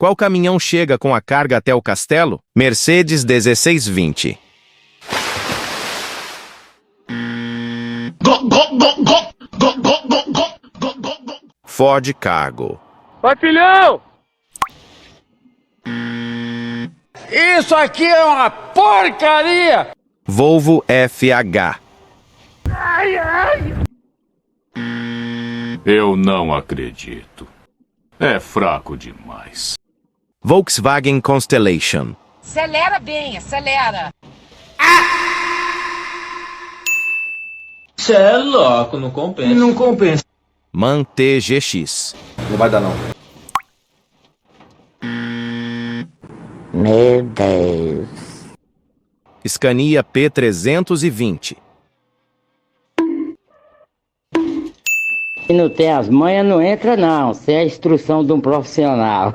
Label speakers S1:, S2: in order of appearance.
S1: Qual caminhão chega com a carga até o castelo? Mercedes 1620. Ford Cargo.
S2: Vai, filhão!
S3: Isso aqui é uma porcaria!
S1: Volvo FH.
S4: Eu não acredito. É fraco demais.
S1: Volkswagen Constellation.
S5: Acelera bem, acelera.
S6: Cê é louco, não compensa. Não compensa.
S1: MAN TGX.
S6: Não vai dar não.
S7: Meu Deus.
S1: Scania P320.
S7: Se não tem as manhas, não entra não. Isso é a instrução de um profissional.